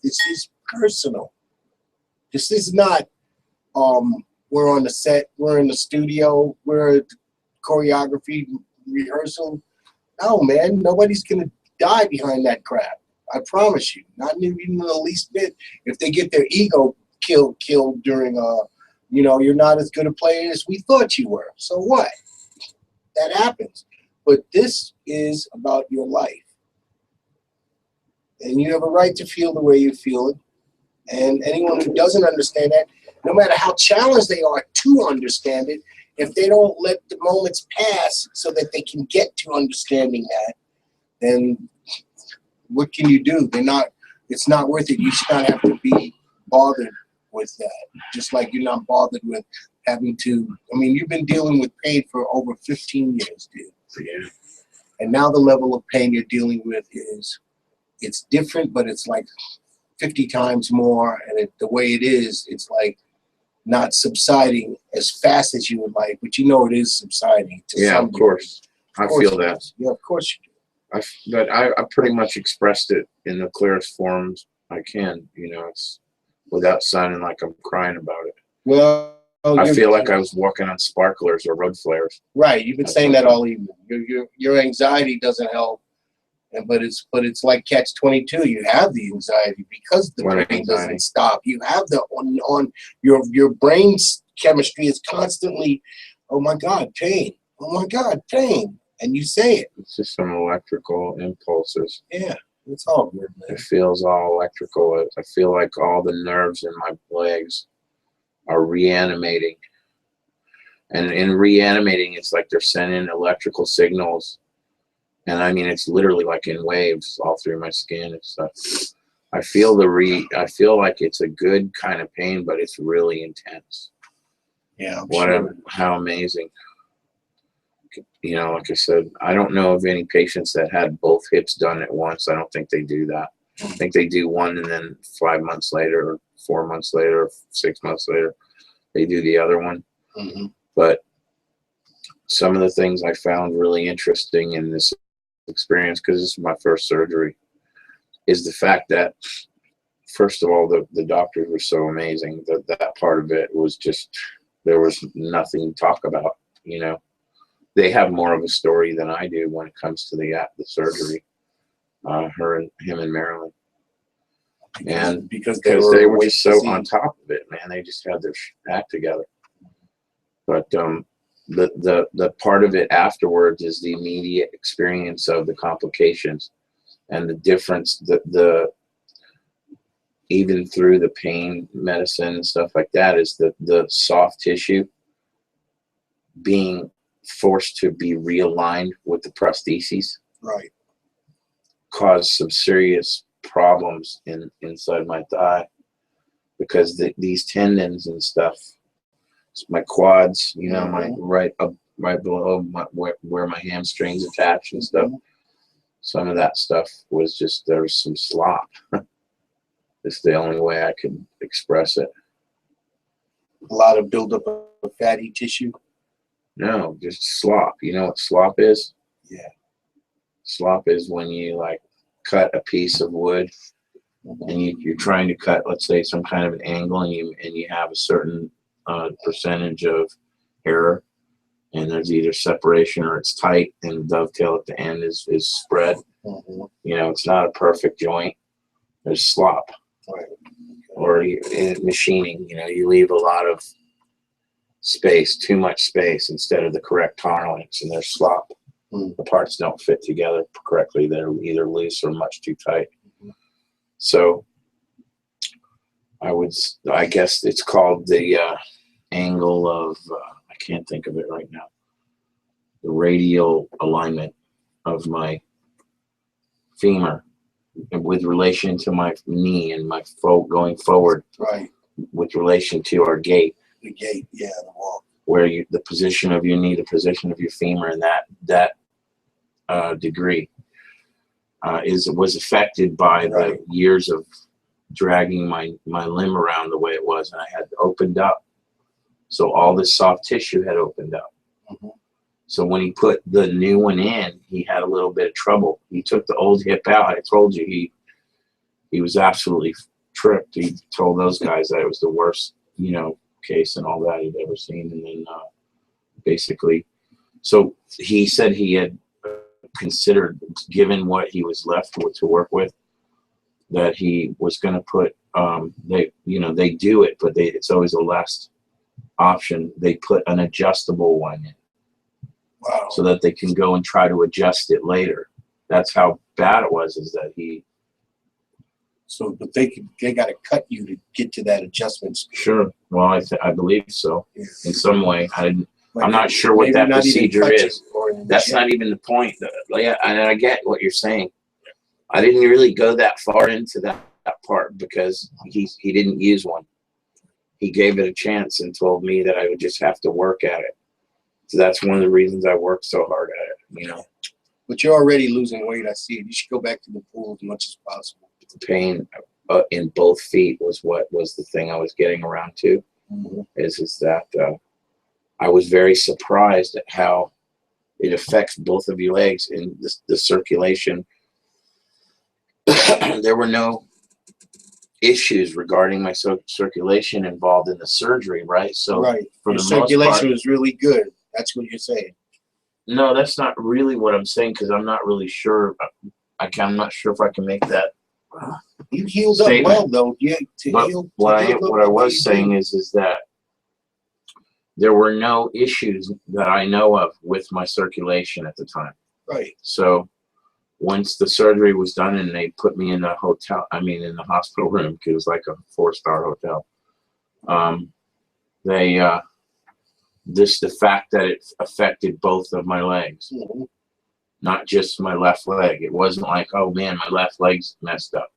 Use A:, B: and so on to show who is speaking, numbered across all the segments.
A: This is personal. This is not, we're on the set, we're in the studio, we're at choreography rehearsal. No, man, nobody's going to die behind that crap. I promise you. Not even the least bit. If they get their ego killed during you know, you're not as good a player as we thought you were. So what? That happens. But this is about your life. And you have a right to feel the way you feel it. And anyone who doesn't understand that, no matter how challenged they are to understand it, if they don't let the moments pass so that they can get to understanding that, then what can you do? It's not worth it. You should not have to be bothered with that. Just like you're not bothered with having to, I mean, you've been dealing with pain for over 15 years, dude.
B: Yeah.
A: And now the level of pain you're dealing with it's different, but it's like 50 times more. And the way it is, it's like not subsiding as fast as you would like, but you know it is subsiding.
B: Yeah, of course. I feel that.
A: Yeah, of course you do.
B: But I pretty much expressed it in the clearest forms I can. You know, it's without sounding like I'm crying about it.
A: Well,
B: I feel like I was walking on sparklers or road flares.
A: Right, you've been saying that all evening. Your anxiety doesn't help, but it's like catch-22. You have the anxiety because the pain doesn't stop. You have the on your brain's chemistry is constantly, oh my God, pain. Oh my God, pain. And you say it.
B: It's just some electrical impulses.
A: Yeah, it's all good, man.
B: It feels all electrical. I feel like all the nerves in my legs are reanimating. And in reanimating, it's like they're sending electrical signals. And I mean, it's literally like in waves all through my skin. It's I feel like it's a good kind of pain, but it's really intense.
A: Yeah,
B: How amazing. You know, like I said, I don't know of any patients that had both hips done at once. I don't think they do that. I think they do one and then 5 months later or 4 months later or 6 months later, they do the other one.
A: Mm-hmm.
B: But some of the things I found really interesting in this experience, because this is my first surgery, is the fact that, first of all, the doctors were so amazing. That part of it was just, there was nothing to talk about, you know. They have more of a story than I do when it comes to the surgery. Him and Marilyn, because they were just so on top of it, man. They just had their act together. But the part of it afterwards is the immediate experience of the complications and the difference. The even through the pain medicine and stuff like that is the soft tissue being forced to be realigned with the prostheses,
A: right,
B: caused some serious problems inside my thigh, because these tendons and stuff, my quads, you know, my right below where my hamstrings attach and stuff, some of that stuff was just, there was some slop. It's the only way I could express it.
A: A lot of buildup of fatty tissue.
B: No, just slop. You know what slop is?
A: Yeah.
B: Slop is when you like cut a piece of wood and you're trying to cut, let's say, some kind of an angle, and you have a certain percentage of error, and there's either separation or it's tight, and the dovetail at the end is spread. You know, it's not a perfect joint. There's slop.
A: Right.
B: Or in machining, you know, you leave a lot of space, too much space, instead of the correct tolerance, and there's slop. The parts don't fit together correctly. They're either loose or much too tight. So I guess it's called the angle of, I can't think of it right now, the radial alignment of my femur with relation to my knee and my going forward,
A: right,
B: with relation to our gait.
A: The gait, yeah, the walk.
B: Where the position of your knee, the position of your femur, and that degree was affected by the years of dragging my limb around the way it was, and I had opened up. So all this soft tissue had opened up. So when he put the new one in, he had a little bit of trouble. He took the old hip out. I told you he was absolutely tripped. He told those guys that it was the worst, case and all that he'd ever seen. And then basically, so he said he had considered, given what he was left with to work with, that he was going to put, they do it, but it's always a last option. They put an adjustable one in.
A: Wow.
B: So that they can go and try to adjust it later. That's how bad it was, is that he.
A: So, but they got to cut you to get to that adjustment.
B: Sure. Well, I believe so.
A: Yeah.
B: In some way. I'm
A: Like,
B: not sure what that procedure is. That's
A: not.
B: not even the point. Yeah, and I get what you're saying. I didn't really go that far into that part because he didn't use one. He gave it a chance and told me that I would just have to work at it. So that's one of the reasons I worked so hard at it,
A: But you're already losing weight. I see it. You should go back to the pool as much as possible.
B: The pain in both feet was what was the thing I was getting around to.
A: Mm-hmm.
B: Is that I was very surprised at how it affects both of your legs in the circulation. There were no issues regarding my circulation involved in the surgery, right? So
A: right.
B: For
A: your
B: the
A: circulation
B: most part,
A: was really good. That's what you're saying.
B: No, that's not really what I'm saying, because I'm not really sure. I'm not sure if I can make that.
A: You healed
B: Statement.
A: up well, though. Yeah.
B: But what I was saying is that there were no issues that I know of with my circulation at the time.
A: Right.
B: So once the surgery was done and they put me in the hospital room, because it was like a 4-star hotel. The fact that it affected both of my legs,
A: Mm-hmm.
B: not just my left leg. It wasn't like, oh man, my left leg's messed up.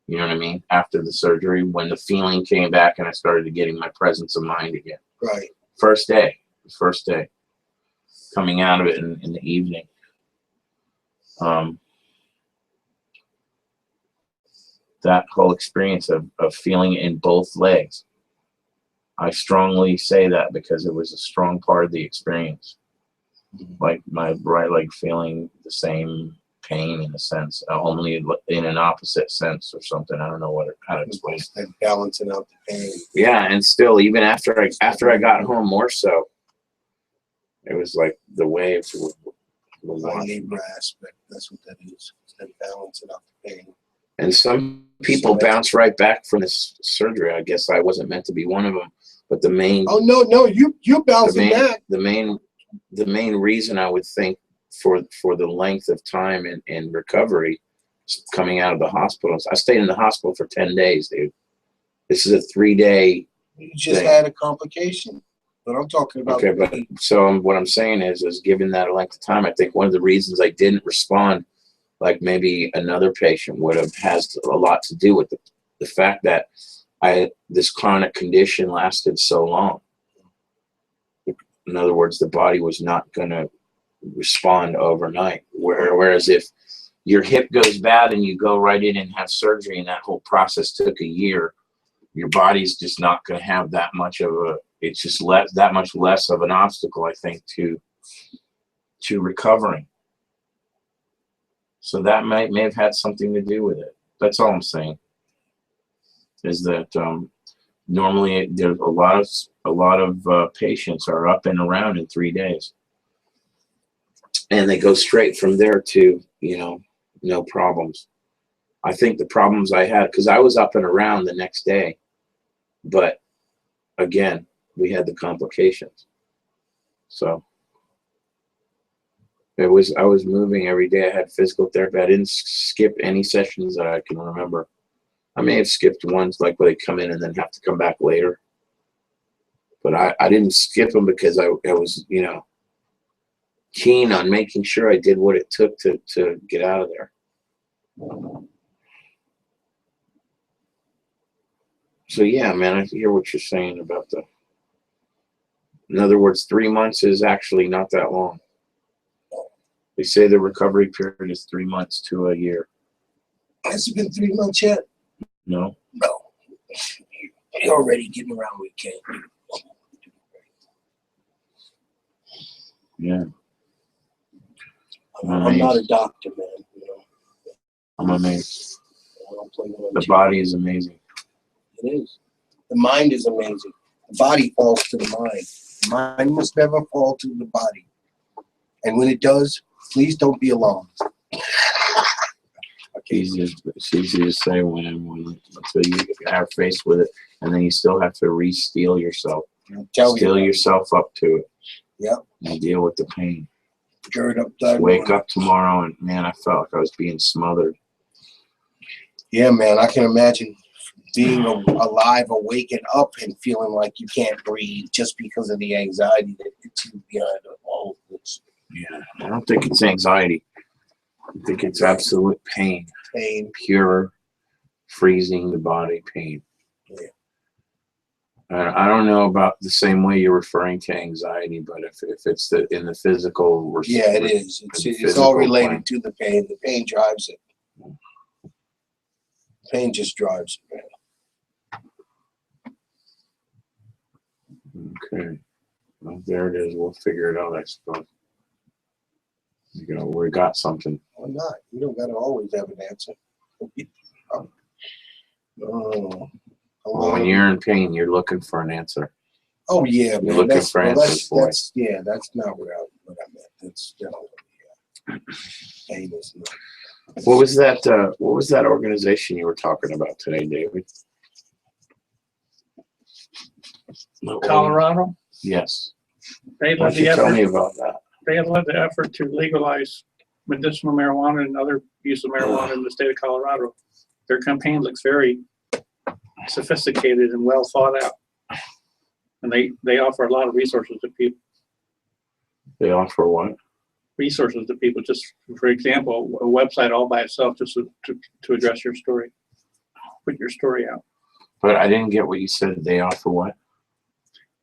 B: You know what I mean? After the surgery, when the feeling came back and I started getting my presence of mind again.
A: Right.
B: First day, coming out of it in the evening. That whole experience of feeling it in both legs. I strongly say that because it was a strong part of the experience. Like my right leg feeling the same pain in a sense, only in an opposite sense or something. I don't know how to explain it.
A: And balancing out the pain.
B: Yeah, and still, even after I got home, more so, it was like the waves were washing.
A: Aspect. That's what that is. It's that balancing out the pain. And
B: some people bounce right back from this surgery. I guess I wasn't meant to be one of them. But the main.
A: Oh no, you bouncing back.
B: The main reason I would think for the length of time in recovery, coming out of the hospitals. I stayed in the hospital for 10 days, dude. This is a 3-day.
A: You just had a complication. But I'm talking about.
B: Okay, but so what I'm saying is given that length of time, I think one of the reasons I didn't respond like maybe another patient would have has a lot to do with the fact that this chronic condition lasted so long. In other words, the body was not going to respond overnight. Whereas if your hip goes bad and you go right in and have surgery and that whole process took a year, your body's just not going to have that much of it's just that much less of an obstacle, I think, to recovering. So that may have had something to do with it. That's all I'm saying. Is that normally there's a lot of patients are up and around in 3 days, and they go straight from there to no problems. I think the problems I had, because I was up and around the next day, but again we had the complications. So I was moving every day. I had physical therapy. I didn't skip any sessions that I can remember. I may have skipped ones like where they come in and then have to come back later. But I didn't skip them because I was, keen on making sure I did what it took to get out of there. So yeah, man, I hear what you're saying about in other words, 3 months is actually not that long. They say the recovery period is 3 months to a year.
A: Has it been 3 months yet?
B: No.
A: No. You're already getting around with Ken.
B: Yeah.
A: I'm not a doctor, man.
B: I'm amazed.
A: don't play one.
B: The body is amazing.
A: It is. The mind is amazing. The body falls to the mind. The mind must never fall to the body. And when it does, please don't be alarmed.
B: It's easy to say when until you are faced with it, and then you still have to re-steel yourself. Steel yourself up to it.
A: Yep.
B: And deal with the pain.
A: Gird up
B: Just wake up tomorrow and, man, I felt like I was being smothered.
A: Yeah, man, I can imagine being alive, awakened up, and feeling like you can't breathe just because of the anxiety that hits you behind all of this.
B: Yeah, I don't think it's anxiety. I think it's absolute pain.
A: Pain.
B: Pure, freezing the body pain.
A: Yeah.
B: I don't know about the same way you're referring to anxiety, but if it's in the physical,
A: yeah, it is. It's all related to the pain. The pain drives it. Pain just drives it,
B: man. Okay. Well, there it is. We'll figure it out, I suppose. You know, we got something.
A: Why not? You don't got to always have an answer.
B: Well, when you're in pain, you're looking for an answer.
A: Oh yeah, man.
B: You're looking for answers, boy.
A: That's not what I meant. That's definitely pain is not.
B: What was that organization you were talking about today, David?
C: Colorado?
B: Yes.
C: They
B: Why
C: led
B: don't you
C: the
B: tell me
C: effort.
B: about that?
C: They led the effort to legalize medicinal marijuana and other use of marijuana in the state of Colorado. Their campaign looks very sophisticated and well thought out, and they offer a lot of resources to people.
B: They offer what?
C: Resources to people. Just for example, a website all by itself, just to address your story, put your story out.
B: But I didn't get what you said. They offer what?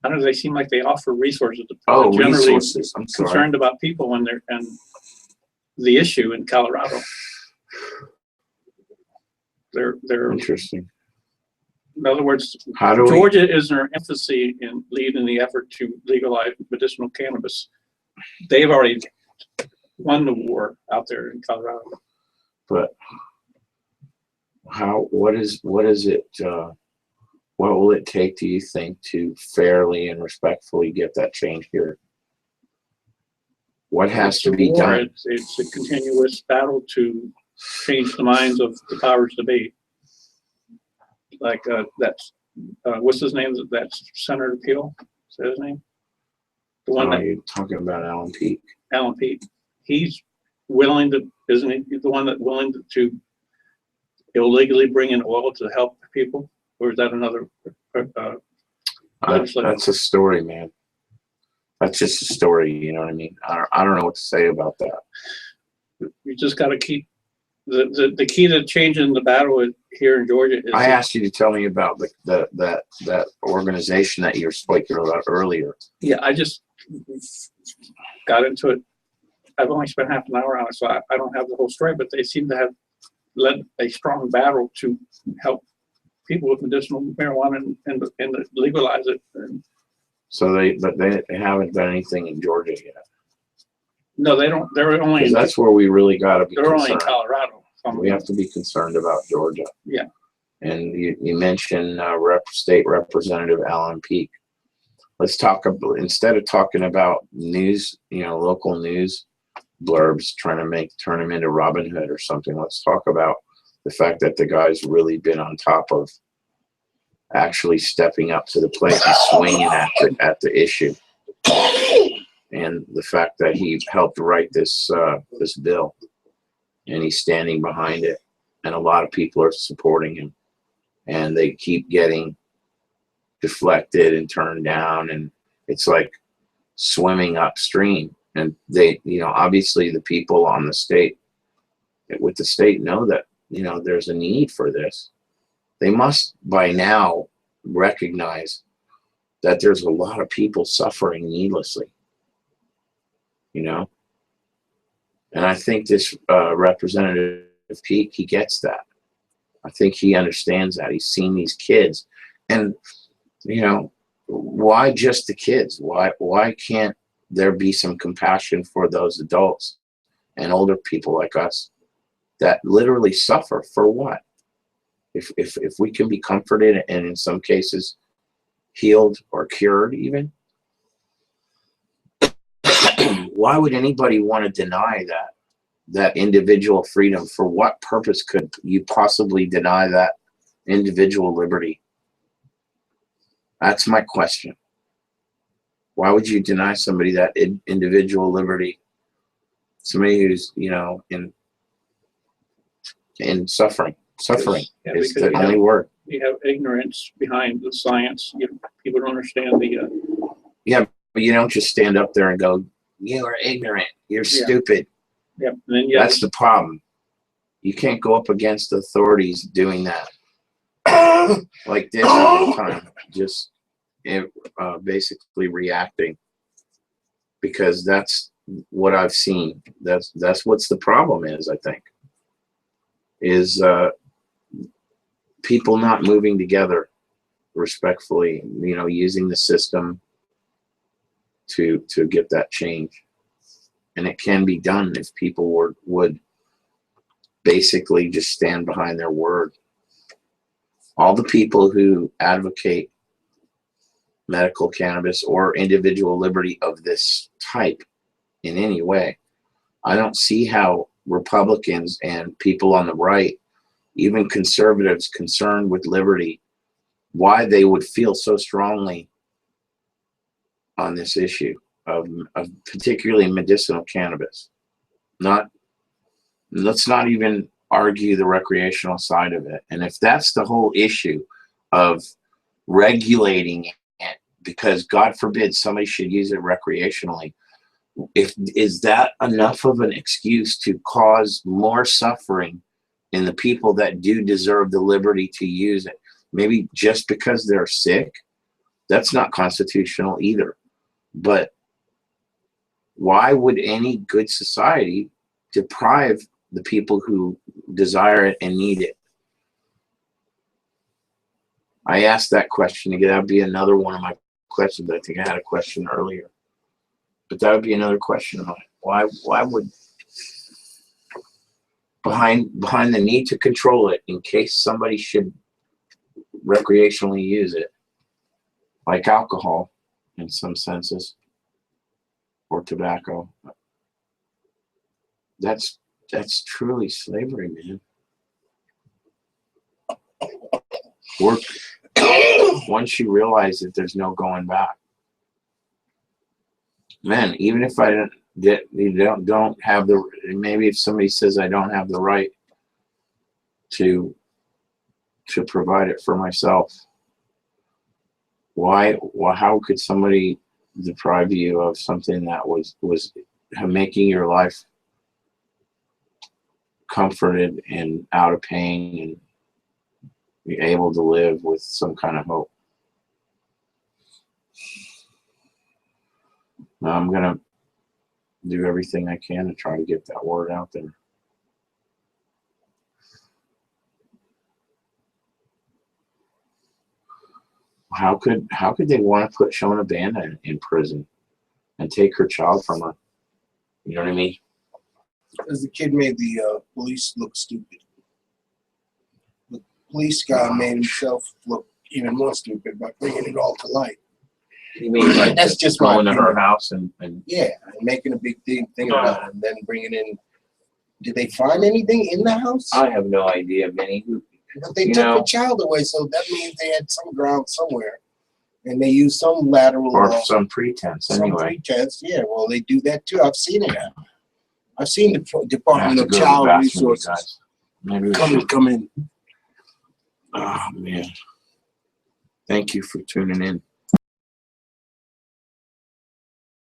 C: I don't know. They seem like they offer resources to people
B: Oh,
C: generally
B: resources. I'm sorry.
C: concerned about people when they're and the issue in Colorado. They're
B: interesting.
C: In other words, Georgia is their emphasis in leading the effort to legalize medicinal cannabis. They've already won the war out there in Colorado.
B: But what is it? What will it take, do you think, to fairly and respectfully get that change here? What has to be done?
C: It's a continuous battle to change the minds of the powers to be. Like that's what's his name? That's Senator Peel. Is that his name? The one that
B: you're talking about, Alan Peake.
C: Alan Peake. He's willing to, isn't he? He's the one that's willing to illegally bring in oil to help people, or is that another?
B: That's a story, man. That's just a story. You know what I mean? I don't know what to say about that.
C: You just got to keep the key to changing the battle here in Georgia is.
B: I asked you to tell me about that organization that you were speaking about earlier.
C: Yeah, I just got into it. I've only spent half an hour on it, so I don't have the whole story. But they seem to have led a strong battle to help people with medicinal marijuana and legalize it.
B: So they haven't done anything in Georgia yet.
C: No, they don't. They're only.
B: That's where we really got to be.
C: They're only in Colorado.
B: We have to be concerned about Georgia.
C: Yeah.
B: And you mentioned State Representative Alan Peake. Let's talk about, instead of talking about news, local news blurbs, trying to turn them into Robin Hood or something. Let's talk about the fact that the guy's really been on top of actually stepping up to the plate and swinging at the issue. And the fact that he helped write this bill, and he's standing behind it, and a lot of people are supporting him, and they keep getting deflected and turned down, and it's like swimming upstream. And they, obviously the people on the state, with the state, know that there's a need for this. They must by now recognize that there's a lot of people suffering needlessly. And I think this Representative Peake, he gets that. I think he understands that. He's seen these kids, and why just the kids? Why can't there be some compassion for those adults and older people like us that literally suffer for what? If we can be comforted and in some cases healed or cured even, why would anybody want to deny that individual freedom? For what purpose could you possibly deny that individual liberty? That's my question. Why would you deny somebody that individual liberty? Somebody who's, you know, in suffering. Suffering is
C: because
B: the only word.
C: you have ignorance behind the science. People don't understand the.
B: Yeah, but you don't just stand up there and go, "You are ignorant. You're stupid."
C: Yeah, and then
B: That's the problem. You can't go up against authorities doing that like this all the time. Just basically reacting, because that's what I've seen. That's what's the problem is. I think is people not moving together respectfully. You know, using the system to get that change. And it can be done if people would basically just stand behind their word. All the people who advocate medical cannabis or individual liberty of this type in any way, I don't see how Republicans and people on the right, even conservatives concerned with liberty, why they would feel so strongly on this issue of particularly medicinal cannabis. Let's not even argue the recreational side of it. And if that's the whole issue of regulating it, because God forbid somebody should use it recreationally, is that enough of an excuse to cause more suffering in the people that do deserve the liberty to use it? Maybe just because they're sick? That's not constitutional either. But why would any good society deprive the people who desire it and need it? I asked that question again. That would be another one of my questions. I think I had a question earlier, but that would be another question of mine. Why would behind the need to control it in case somebody should recreationally use it, like alcohol in some senses, or tobacco. That's truly slavery, man. Once you realize that there's no going back, man. Even if I don't have the, maybe if somebody says I don't have the right to provide it for myself, how could somebody deprive you of something that was making your life comforted and out of pain and be able to live with some kind of hope? Now I'm gonna do everything I can to try to get that word out there. How could they want to put Shona Banda in prison and take her child from her? You know what I mean?
A: Because the kid made the police look stupid. The police guy made himself look even more stupid by bringing it all to light.
B: You mean like
A: that's just
B: going to
A: opinion.
B: her house and
A: yeah, and making a big thing about it, and then bringing in. Did they find anything in the house?
B: I have no idea, Benny.
A: But they took the child away, so that means they had some ground somewhere, and they used some lateral
B: or some pretense anyway.
A: Some pretense, yeah. Well, they do that too. I've seen it. I've seen the Department of Child Resources come in.
B: Oh man! Thank you for tuning in.